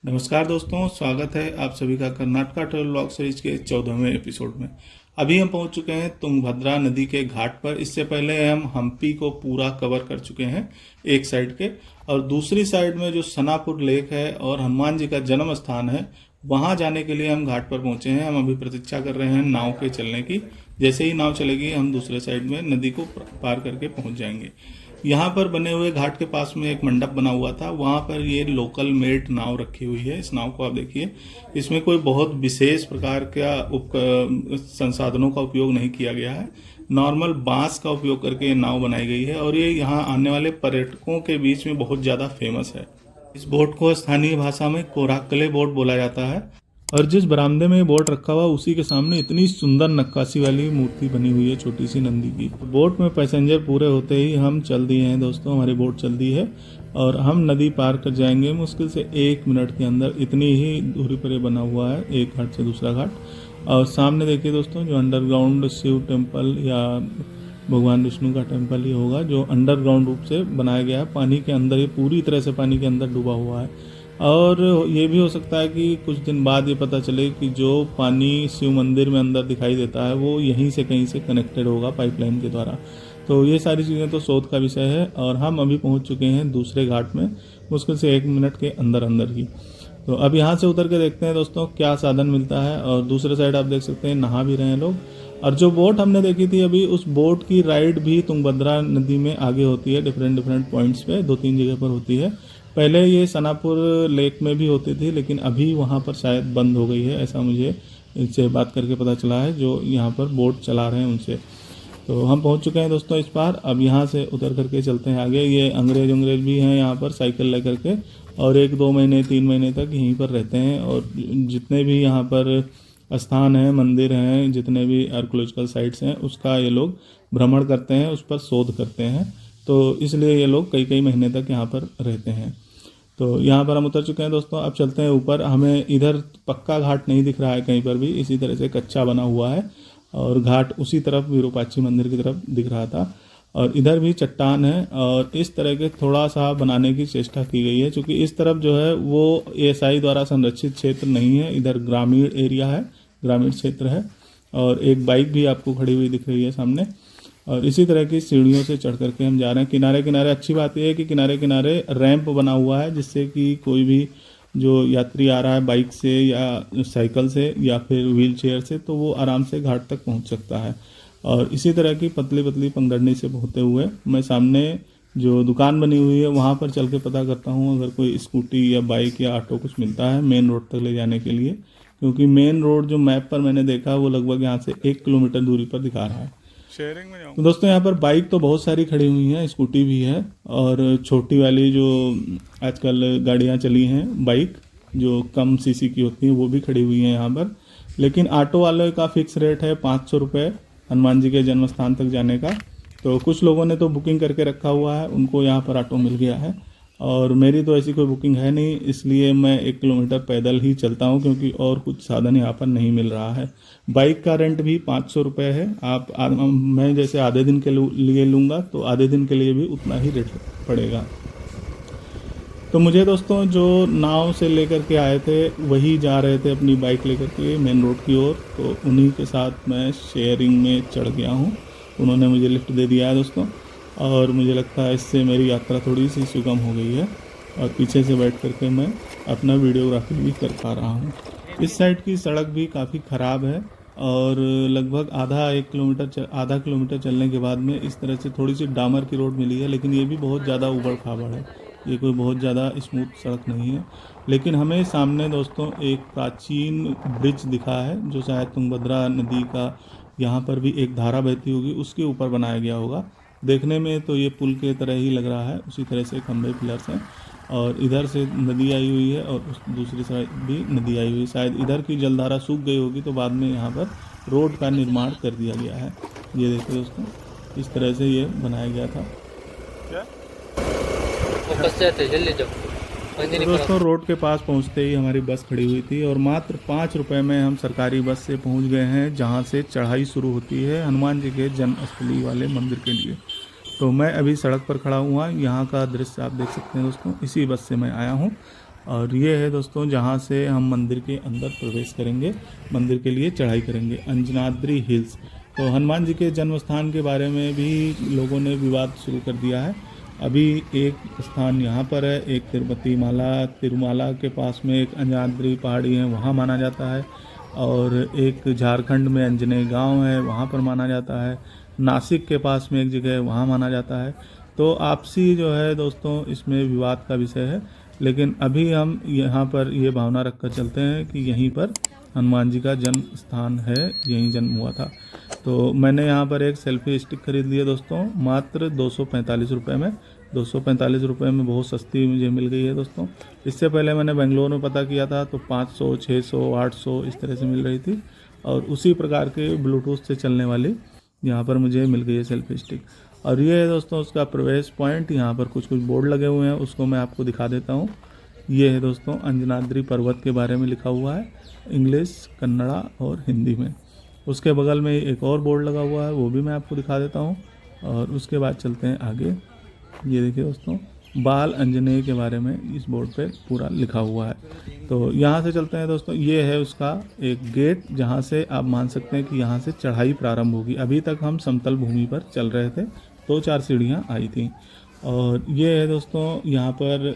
नमस्कार दोस्तों, स्वागत है आप सभी का कर्नाटका ट्रैवल व्लॉग सीरीज के 14वें एपिसोड में। अभी हम पहुंच चुके हैं तुंगभद्रा नदी के घाट पर। इससे पहले हम हम्पी को पूरा कवर कर चुके हैं एक साइड के, और दूसरी साइड में जो सनापुर लेक है और हनुमान जी का जन्म स्थान है, वहां जाने के लिए हम घाट पर पहुंचे हैं। हम अभी प्रतीक्षा कर रहे हैं नाव के चलने की। जैसे ही नाव चलेगी हम दूसरे साइड में नदी को पार करके पहुंच जाएंगे। यहाँ पर बने हुए घाट के पास में एक मंडप बना हुआ था, वहाँ पर ये लोकल मेड नाव रखी हुई है। इस नाव को आप देखिए, इसमें कोई बहुत विशेष प्रकार का संसाधनों का उपयोग नहीं किया गया है। नॉर्मल बांस का उपयोग करके ये नाव बनाई गई है और ये यहाँ आने वाले पर्यटकों के बीच में बहुत ज़्यादा फेमस है। इस बोट को स्थानीय भाषा में कोराकले बोट बोला जाता है। और जिस बरामदे में ये बोट रखा हुआ उसी के सामने इतनी सुंदर नक्काशी वाली मूर्ति बनी हुई है छोटी सी नंदी की। बोट में पैसेंजर पूरे होते ही हम चल दिए हैं दोस्तों, हमारी बोट चल दी है और हम नदी पार कर जाएंगे मुश्किल से 1 मिनट के अंदर। इतनी ही दूरी पर ये बना हुआ है, एक घाट से दूसरा घाट। और सामने देखिए दोस्तों, जो अंडरग्राउंड शिव टेम्पल या भगवान विष्णु का टेम्पल ही होगा, जो अंडरग्राउंड रूप से बनाया गया है। पानी के अंदर, ये पूरी तरह से पानी के अंदर डूबा हुआ है। और ये भी हो सकता है कि कुछ दिन बाद ये पता चले कि जो पानी शिव मंदिर में अंदर दिखाई देता है वो यहीं से कहीं से कनेक्टेड होगा पाइपलाइन के द्वारा। तो ये सारी चीज़ें तो शोध का विषय है। और हम अभी पहुंच चुके हैं दूसरे घाट में, मुश्किल से 1 मिनट के अंदर अंदर ही। तो अब यहाँ से उतर के देखते हैं दोस्तों क्या साधन मिलता है। और दूसरे साइड आप देख सकते हैं नहा भी रहे हैं लोग। और जो बोट हमने देखी थी अभी, उस बोट की राइड भी तुंगभद्रा नदी में आगे होती है। डिफरेंट पॉइंट्स पे 2-3 जगह पर होती है। पहले ये सनापुर लेक में भी होती थी, लेकिन अभी वहाँ पर शायद बंद हो गई है, ऐसा मुझे इनसे बात करके पता चला है जो यहाँ पर बोट चला रहे हैं उनसे। तो हम पहुँच चुके हैं दोस्तों इस पार। अब यहाँ से उतर करके चलते हैं आगे। ये अंग्रेज भी हैं यहाँ पर साइकिल लेकर के, और 1-2 महीने 3 महीने तक यहीं पर रहते हैं। और जितने भी यहाँ पर स्थान हैं, मंदिर हैं, जितने भी आर्कोलॉजिकल साइट्स हैं, उसका ये लोग भ्रमण करते हैं, उस पर शोध करते हैं। तो इसलिए ये लोग कई महीने तक यहाँ पर रहते हैं। तो यहाँ पर हम उतर चुके हैं दोस्तों। अब चलते हैं ऊपर। हमें इधर पक्का घाट नहीं दिख रहा है कहीं पर भी, इसी तरह से कच्चा बना हुआ है। और घाट उसी तरफ विरूपाक्षी मंदिर की तरफ दिख रहा था। और इधर भी चट्टान है और इस तरह के थोड़ा सा बनाने की चेष्टा की गई है, क्योंकि इस तरफ जो है वो एएसआई द्वारा संरक्षित क्षेत्र नहीं है। इधर ग्रामीण एरिया है, ग्रामीण क्षेत्र है। और एक बाइक भी आपको खड़ी हुई दिख रही है सामने। और इसी तरह की सीढ़ियों से चढ़ करके हम जा रहे हैं। किनारे किनारे अच्छी बात यह है कि किनारे किनारे रैंप बना हुआ है, जिससे कि कोई भी जो यात्री आ रहा है बाइक से या साइकिल से या फिर व्हील चेयर से, तो वो आराम से घाट तक पहुंच सकता है। और इसी तरह की पतली पतली पंगड़नी से होते हुए मैं सामने जो दुकान बनी हुई है वहाँ पर चल के पता करता हूँ अगर कोई स्कूटी या बाइक या ऑटो कुछ मिलता है मेन रोड तक ले जाने के लिए। क्योंकि मेन रोड जो मैप पर मैंने देखा वो लगभग यहाँ से 1 किलोमीटर दूरी पर दिखा रहा है। शेयरिंग में जाऊँ तो दोस्तों यहाँ पर बाइक तो बहुत सारी खड़ी हुई हैं, स्कूटी भी है, और छोटी वाली जो आजकल गाड़ियाँ चली हैं बाइक जो कम सीसी की होती हैं वो भी खड़ी हुई हैं यहाँ पर। लेकिन ऑटो वाले का फिक्स रेट है 500 रुपये हनुमान जी के जन्म स्थान तक जाने का। तो कुछ लोगों ने तो बुकिंग करके रखा हुआ है, उनको यहाँ पर ऑटो मिल गया है। और मेरी तो ऐसी कोई बुकिंग है नहीं, इसलिए मैं 1 किलोमीटर पैदल ही चलता हूँ, क्योंकि और कुछ साधन यहाँ पर नहीं मिल रहा है। बाइक का रेंट भी 500 रुपये है। मैं जैसे आधे दिन के लिए लूँगा तो आधे दिन के लिए भी उतना ही रेट पड़ेगा। तो मुझे दोस्तों जो नाव से लेकर के आए थे वही जा रहे थे अपनी बाइक लेकर के मेन रोड की ओर, तो उन्हीं के साथ मैं शेयरिंग में चढ़ गया हूँ। उन्होंने मुझे लिफ्ट दे दिया है दोस्तों, और मुझे लगता है इससे मेरी यात्रा थोड़ी सी सुगम हो गई है। और पीछे से बैठ करके मैं अपना वीडियोग्राफी भी कर पा रहा हूँ। इस साइड की सड़क भी काफ़ी ख़राब है और लगभग आधा किलोमीटर चलने के बाद में इस तरह से थोड़ी सी डामर की रोड मिली है, लेकिन ये भी बहुत ज़्यादा उबड़ खाबड़ है, ये कोई बहुत ज़्यादा स्मूथ सड़क नहीं है। लेकिन हमें सामने दोस्तों एक प्राचीन ब्रिज दिखा है, जो शायद तुंगभद्रा नदी का यहाँ पर भी एक धारा बहती होगी उसके ऊपर बनाया गया होगा। देखने में तो ये पुल के तरह ही लग रहा है, उसी तरह से खंभे पिलर्स हैं। और इधर से नदी आई हुई है और उस दूसरी साइड भी नदी आई हुई है। शायद इधर की जलधारा सूख गई होगी तो बाद में यहाँ पर रोड का निर्माण कर दिया गया है। ये देखिए दोस्तों, इस तरह से ये बनाया गया था। तो दोस्तों रोड के पास पहुँचते ही हमारी बस खड़ी हुई थी और मात्र 5 रुपये में हम सरकारी बस से पहुँच गए हैं, जहाँ से चढ़ाई शुरू होती है हनुमान जी के जन्मस्थली वाले मंदिर के लिए। तो मैं अभी सड़क पर खड़ा हुआ, यहाँ का दृश्य आप देख सकते हैं दोस्तों, इसी बस से मैं आया हूँ। और ये है दोस्तों जहाँ से हम मंदिर के अंदर प्रवेश करेंगे, मंदिर के लिए चढ़ाई करेंगे, अंजनाद्री हिल्स। तो हनुमान जी के जन्म स्थान के बारे में भी लोगों ने विवाद शुरू कर दिया है। अभी एक स्थान यहाँ पर है, एक तिरुमाला के पास में एक अंजनाद्री पहाड़ी है, वहाँ माना जाता है। और एक झारखंड में अंजनेय गांव है, वहाँ पर माना जाता है। नासिक के पास में एक जगह है, वहाँ माना जाता है। तो आपसी जो है दोस्तों इसमें विवाद का विषय है, लेकिन अभी हम यहाँ पर ये भावना रखकर चलते हैं कि यहीं पर हनुमान जी का जन्म स्थान है, यहीं जन्म हुआ था। तो मैंने यहाँ पर एक सेल्फी स्टिक खरीद ली है दोस्तों, मात्र 245 रुपये में। 245 रुपये में बहुत सस्ती मुझे मिल गई है दोस्तों। इससे पहले मैंने बेंगलोर में पता किया था तो 500, 600, 800 इस तरह से मिल रही थी। और उसी प्रकार के ब्लूटूथ से चलने वाली यहाँ पर मुझे मिल गई है सेल्फी स्टिक। और ये है दोस्तों उसका प्रवेश पॉइंट। यहाँ पर कुछ बोर्ड लगे हुए हैं, उसको मैं आपको दिखा देता हूँ। ये है दोस्तों अंजनाद्री पर्वत के बारे में लिखा हुआ है, इंग्लिश, कन्नड़ा और हिंदी में। उसके बगल में एक और बोर्ड लगा हुआ है, वो भी मैं आपको दिखा देता हूँ। और उसके बाद चलते हैं आगे। ये देखिए दोस्तों, बाल अंजनेय के बारे में इस बोर्ड पे पूरा लिखा हुआ है। तो यहाँ से चलते हैं दोस्तों। ये है उसका एक गेट, जहाँ से आप मान सकते हैं कि यहाँ से चढ़ाई प्रारंभ होगी। अभी तक हम समतल भूमि पर चल रहे थे, 2-4 सीढ़ियाँ आई थी। और ये है दोस्तों यहाँ पर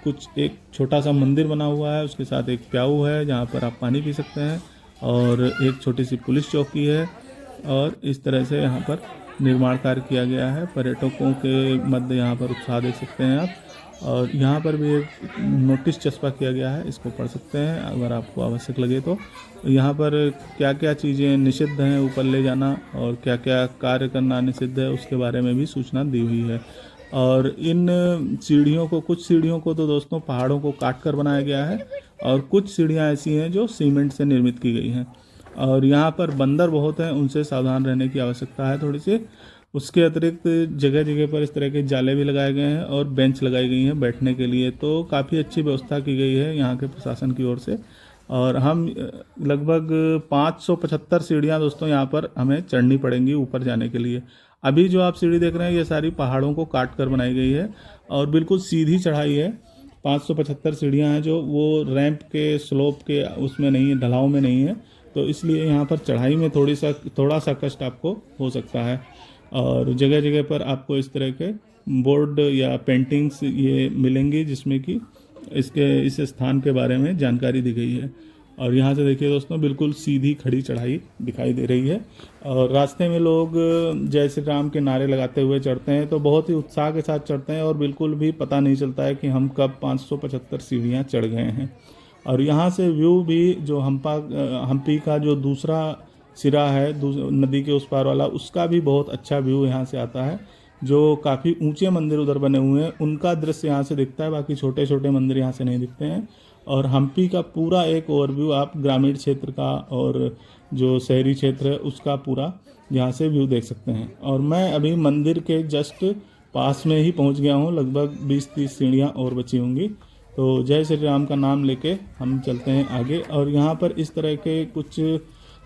कुछ एक छोटा सा मंदिर बना हुआ है, उसके साथ एक प्याऊ है जहाँ पर आप पानी पी सकते हैं। और एक छोटी सी पुलिस चौकी है। और इस तरह से यहाँ पर निर्माण कार्य किया गया है। पर्यटकों के मध्य यहाँ पर उत्साह देख सकते हैं आप। और यहाँ पर भी एक नोटिस चस्पा किया गया है, इसको पढ़ सकते हैं अगर आपको आवश्यक लगे तो। यहाँ पर क्या क्या चीज़ें निषिद्ध हैं ऊपर ले जाना, और क्या क्या कार्य करना निषिद्ध है, उसके बारे में भी सूचना दी हुई है। और इन सीढ़ियों को, कुछ सीढ़ियों को तो दोस्तों पहाड़ों को काट कर बनाया गया है, और कुछ सीढ़ियाँ ऐसी हैं जो सीमेंट से निर्मित की गई हैं। और यहाँ पर बंदर बहुत हैं, उनसे सावधान रहने की आवश्यकता है थोड़ी सी। उसके अतिरिक्त जगह जगह पर इस तरह के जाले भी लगाए गए हैं और बेंच लगाई गई हैं बैठने के लिए। तो काफ़ी अच्छी व्यवस्था की गई है यहाँ के प्रशासन की ओर से। और हम लगभग 575 सीढ़ियाँ दोस्तों यहाँ पर हमें चढ़नी पड़ेंगी ऊपर जाने के लिए। अभी जो आप सीढ़ी देख रहे हैं ये सारी पहाड़ों को काट कर बनाई गई है और बिल्कुल सीधी चढ़ाई है। 575 सीढ़ियाँ हैं जो वो रैंप के, स्लोप के उसमें नहीं है, ढलाव में नहीं है। तो इसलिए यहाँ पर चढ़ाई में थोड़ा सा कष्ट आपको हो सकता है। और जगह जगह पर आपको इस तरह के बोर्ड या पेंटिंग्स ये मिलेंगी जिसमें कि इस स्थान के बारे में जानकारी दी गई है। और यहाँ से देखिए दोस्तों बिल्कुल सीधी खड़ी चढ़ाई दिखाई दे रही है। और रास्ते में लोग जय श्री राम के नारे लगाते हुए चढ़ते हैं, तो बहुत ही उत्साह के साथ चढ़ते हैं और बिल्कुल भी पता नहीं चलता है कि हम कब 575 सीढ़ियाँ चढ़ गए हैं। और यहाँ से व्यू भी जो हम्पी का जो दूसरा सिरा है नदी के उस पार वाला, उसका भी बहुत अच्छा व्यू यहाँ से आता है। जो काफ़ी ऊंचे मंदिर उधर बने हुए हैं उनका दृश्य यहाँ से दिखता है, बाकी छोटे छोटे मंदिर यहाँ से नहीं दिखते हैं। और हम्पी का पूरा एक ओवरव्यू आप ग्रामीण क्षेत्र का और जो शहरी क्षेत्र है उसका पूरा यहाँ से व्यू देख सकते हैं। और मैं अभी मंदिर के जस्ट पास में ही पहुँच गया हूँ, लगभग 20-30 सीढ़ियाँ और बची होंगी। तो जय श्री राम का नाम लेके हम चलते हैं आगे। और यहाँ पर इस तरह के कुछ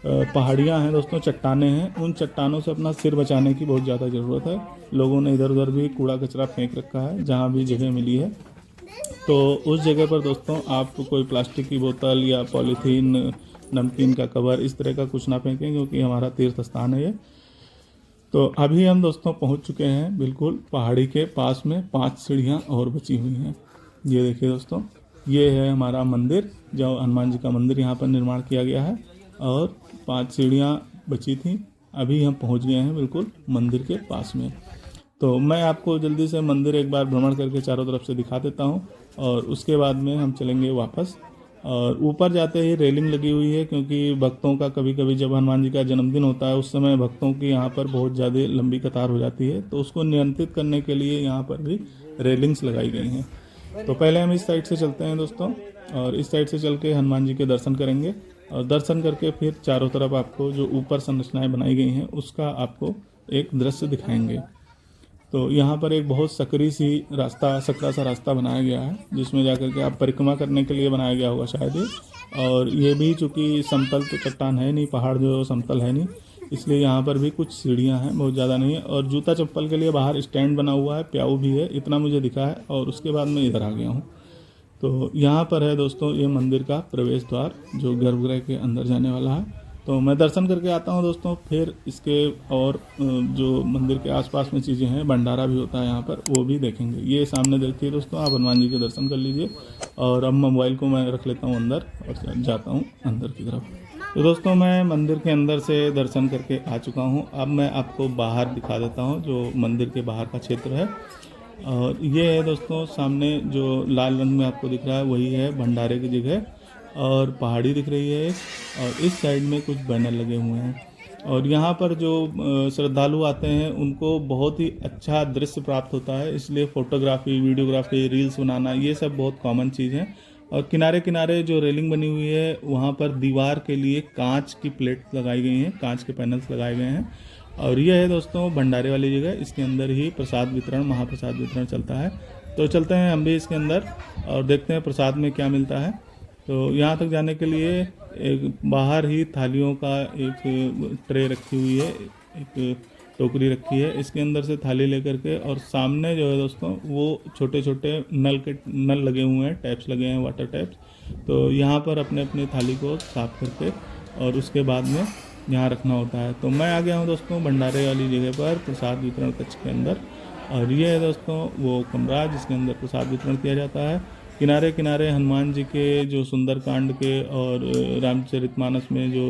पहाड़ियाँ हैं दोस्तों, चट्टानें हैं। उन चट्टानों से अपना सिर बचाने की बहुत ज़्यादा ज़रूरत है। लोगों ने इधर उधर भी कूड़ा कचरा फेंक रखा है जहाँ भी जगह मिली है। तो उस जगह पर दोस्तों आप कोई प्लास्टिक की बोतल या पॉलीथीन, नमकीन का कवर, इस तरह का कुछ ना फेंकें, क्योंकि हमारा तीर्थ स्थान है ये। तो अभी हम दोस्तों पहुँच चुके हैं बिल्कुल पहाड़ी के पास में, 5 सीढ़ियाँ और बची हुई हैं। ये देखिए दोस्तों, ये है हमारा मंदिर, जो हनुमान जी का मंदिर यहाँ पर निर्माण किया गया है। और 5 सीढ़ियाँ बची थी, अभी हम पहुँच गए हैं बिल्कुल मंदिर के पास में। तो मैं आपको जल्दी से मंदिर एक बार भ्रमण करके चारों तरफ से दिखा देता हूँ और उसके बाद में हम चलेंगे वापस। और ऊपर जाते ही रेलिंग लगी हुई है, क्योंकि भक्तों का कभी कभी जब हनुमान जी का जन्मदिन होता है उस समय भक्तों की यहाँ पर बहुत ज़्यादा लंबी कतार हो जाती है, तो उसको नियंत्रित करने के लिए यहाँ पर भी रेलिंग्स लगाई गई हैं। तो पहले हम इस साइड से चलते हैं दोस्तों, और इस साइड से चल के हनुमान जी के दर्शन करेंगे। और दर्शन करके फिर चारों तरफ आपको जो ऊपर संरचनाएं बनाई गई हैं उसका आपको एक दृश्य दिखाएंगे। तो यहाँ पर एक बहुत सकरा सा रास्ता बनाया गया है, जिसमें जाकर के आप परिक्रमा करने के लिए बनाया गया होगा शायद ही। और ये भी चूँकि समतल तो चट्टान है नहीं, पहाड़ जो समतल है नहीं, इसलिए यहाँ पर भी कुछ सीढ़ियाँ हैं, बहुत ज़्यादा नहीं है। और जूता चप्पल के लिए बाहर स्टैंड बना हुआ है, प्याऊ भी है, इतना मुझे दिखा है। और उसके बाद मैं इधर आ गया हूँ। तो यहाँ पर है दोस्तों ये मंदिर का प्रवेश द्वार जो गर्भगृह के अंदर जाने वाला है। तो मैं दर्शन करके आता हूँ दोस्तों, फिर इसके और जो मंदिर के आसपास में चीज़ें हैं, भंडारा भी होता है यहाँ पर, वो भी देखेंगे। ये सामने देखिए दोस्तों, आप हनुमान जी के दर्शन कर लीजिए। और अब मोबाइल को मैं रख लेता हूँ अंदर और जाता हूँ अंदर की तरफ। तो दोस्तों मैं मंदिर के अंदर से दर्शन करके आ चुका हूँ। अब मैं आपको बाहर दिखा देता हूँ, जो मंदिर के बाहर का क्षेत्र है। और ये है दोस्तों सामने जो लाल रंग में आपको दिख रहा है, वही है भंडारे की जगह। और पहाड़ी दिख रही है एक, और इस साइड में कुछ बैनर लगे हुए हैं। और यहाँ पर जो श्रद्धालु आते हैं उनको बहुत ही अच्छा दृश्य प्राप्त होता है, इसलिए फ़ोटोग्राफी, वीडियोग्राफी, रील्स बनाना, ये सब बहुत कॉमन चीज़ है। और किनारे किनारे जो रेलिंग बनी हुई है, वहाँ पर दीवार के लिए कांच की प्लेट लगाई गई हैं, कांच के पैनल्स लगाए गए हैं। और यह है दोस्तों भंडारे वाली जगह, इसके अंदर ही प्रसाद वितरण, महाप्रसाद वितरण चलता है। तो चलते हैं हम भी इसके अंदर और देखते हैं प्रसाद में क्या मिलता है। तो यहाँ तक जाने के लिए एक बाहर ही थालियों का एक ट्रे रखी हुई है, एक टोकरी रखी है, इसके अंदर से थाली लेकर के, और सामने जो है दोस्तों वो छोटे छोटे नल लगे हुए हैं, टैप्स लगे हैं, वाटर टैप्स। तो यहाँ पर अपने अपने थाली को साफ करके और उसके बाद में यहाँ रखना होता है। तो मैं आ गया हूँ दोस्तों भंडारे वाली जगह पर, प्रसाद वितरण कक्ष के अंदर। और ये है दोस्तों वो कमरा जिसके अंदर प्रसाद वितरण किया जाता है। किनारे किनारे हनुमान जी के जो सुंदरकांड के और रामचरितमानस में जो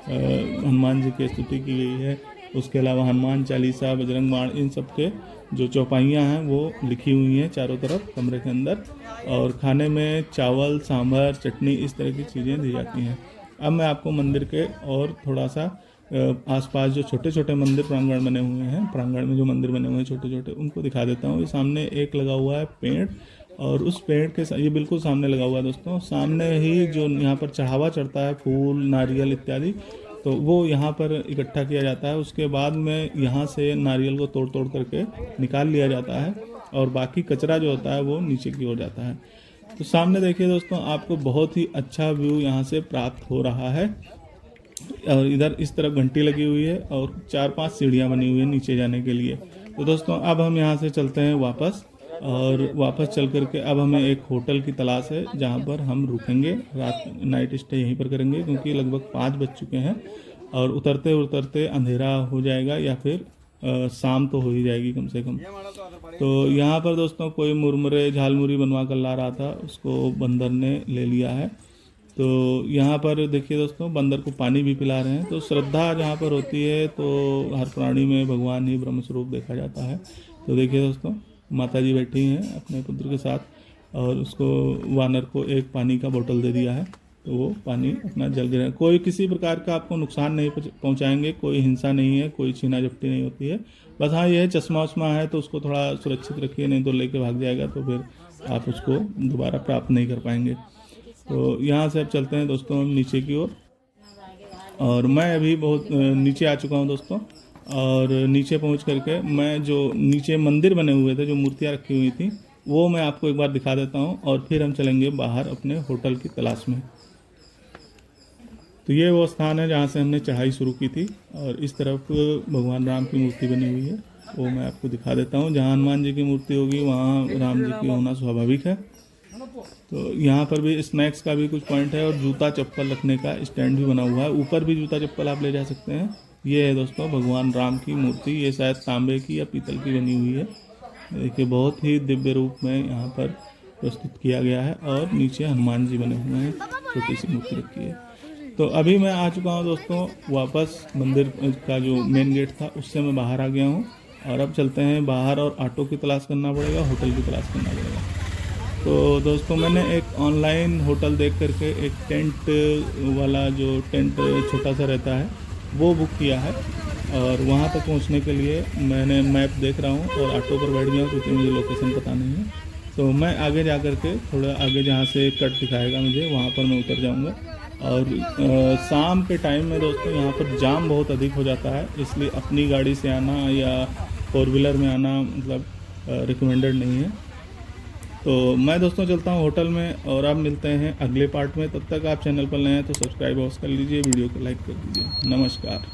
हनुमान जी की स्तुति की गई है, उसके अलावा हनुमान चालीसा, बजरंग बाण, इन सब के जो चौपाइयाँ हैं वो लिखी हुई हैं चारों तरफ कमरे के अंदर। और खाने में चावल, सांभर, चटनी, इस तरह की चीज़ें दी जाती हैं। अब मैं आपको मंदिर के और थोड़ा सा आसपास जो छोटे छोटे मंदिर प्रांगण बने हुए हैं, प्रांगण में जो मंदिर बने हुए हैं छोटे छोटे, उनको दिखा देता हूँ। ये सामने एक लगा हुआ है पेड़, और उस पेड़ के ये बिल्कुल सामने लगा हुआ है दोस्तों। सामने ही जो यहाँ पर चढ़ावा चढ़ता है, फूल, नारियल इत्यादि, तो वो यहाँ पर इकट्ठा किया जाता है। उसके बाद में यहाँ से नारियल को तोड़ तोड़ करके निकाल लिया जाता है, और बाकी कचरा जो होता है वो नीचे की ओर जाता है। तो सामने देखिए दोस्तों, आपको बहुत ही अच्छा व्यू यहाँ से प्राप्त हो रहा है। और इधर इस तरफ घंटी लगी हुई है और 4-5 सीढ़ियाँ बनी हुई है नीचे जाने के लिए। तो दोस्तों अब हम यहाँ से चलते हैं वापस, और वापस चल करके अब हमें एक होटल की तलाश है जहाँ पर हम रुकेंगे, रात नाइट स्टे यहीं पर करेंगे, क्योंकि लगभग 5 बज चुके हैं और उतरते उतरते अंधेरा हो जाएगा, या फिर शाम तो हो ही जाएगी कम से कम। तो यहाँ पर दोस्तों कोई मुरमुरे झालमुरी बनवा कर ला रहा था, उसको बंदर ने ले लिया है। तो यहाँ पर देखिए दोस्तों बंदर को पानी भी पिला रहे हैं। तो श्रद्धा जहाँ पर होती है तो हर प्राणी में भगवान ही ब्रह्म स्वरूप देखा जाता है। तो देखिए दोस्तों माता जी बैठी हैं अपने पुत्र के साथ, और उसको वानर को एक पानी का बोतल दे दिया है, तो वो पानी अपना जल गिरा। कोई किसी प्रकार का आपको नुकसान नहीं पहुंचाएंगे, कोई हिंसा नहीं है, कोई छीना झपटी नहीं होती है। बस हाँ ये है चश्मा वश्मा है तो उसको थोड़ा सुरक्षित रखिए, नहीं तो लेके भाग जाएगा तो फिर आप उसको दोबारा प्राप्त नहीं कर पाएंगे। तो यहाँ से अब चलते हैं दोस्तों हम नीचे की ओर, और मैं अभी बहुत नीचे आ चुका हूँ दोस्तों। और नीचे पहुँच करके मैं जो नीचे मंदिर बने हुए थे, जो मूर्तियाँ रखी हुई थी, वो मैं आपको एक बार दिखा देता हूँ, और फिर हम चलेंगे बाहर अपने होटल की तलाश में। तो ये वो स्थान है जहाँ से हमने चढ़ाई शुरू की थी, और इस तरफ भगवान राम की मूर्ति बनी हुई है, वो मैं आपको दिखा देता हूँ। जहाँ हनुमान जी की मूर्ति होगी वहाँ राम जी की होना स्वाभाविक है। तो यहाँ पर भी स्नैक्स का भी कुछ पॉइंट है, और जूता चप्पल रखने का स्टैंड भी बना हुआ है, ऊपर भी जूता चप्पल आप ले जा सकते हैं। ये है दोस्तों भगवान राम की मूर्ति, ये शायद तांबे की या पीतल की बनी हुई है। देखिए बहुत ही दिव्य रूप में यहाँ पर प्रस्तुत किया गया है, और नीचे हनुमान जी बने हुए हैं, छोटी सी मूर्ति रखी है। तो अभी मैं आ चुका हूँ दोस्तों वापस मंदिर का जो मेन गेट था उससे मैं बाहर आ गया हूँ, और अब चलते हैं बाहर, और ऑटो की तलाश करना पड़ेगा, होटल की तलाश करना पड़ेगा। तो दोस्तों मैंने एक ऑनलाइन होटल देख करके एक टेंट वाला, जो टेंट छोटा सा रहता है, वो बुक किया है। और वहाँ तक पहुँचने के लिए मैंने मैप देख रहा हूँ और ऑटो पर बैठ गया, क्योंकि मुझे लोकेशन पता नहीं है। तो मैं आगे जा कर के थोड़ा आगे जहाँ से कट दिखाएगा मुझे, वहाँ पर मैं उतर जाऊँगा। और शाम के टाइम में दोस्तों यहाँ पर जाम बहुत अधिक हो जाता है, इसलिए अपनी गाड़ी से आना या 4 व्हीलर में आना मतलब रिकमेंडेड नहीं है। तो मैं दोस्तों चलता हूँ होटल में, और अब मिलते हैं अगले पार्ट में। तब तक आप चैनल पर नए हैं तो सब्सक्राइब कर लीजिए, वीडियो को लाइक कर दीजिए। नमस्कार।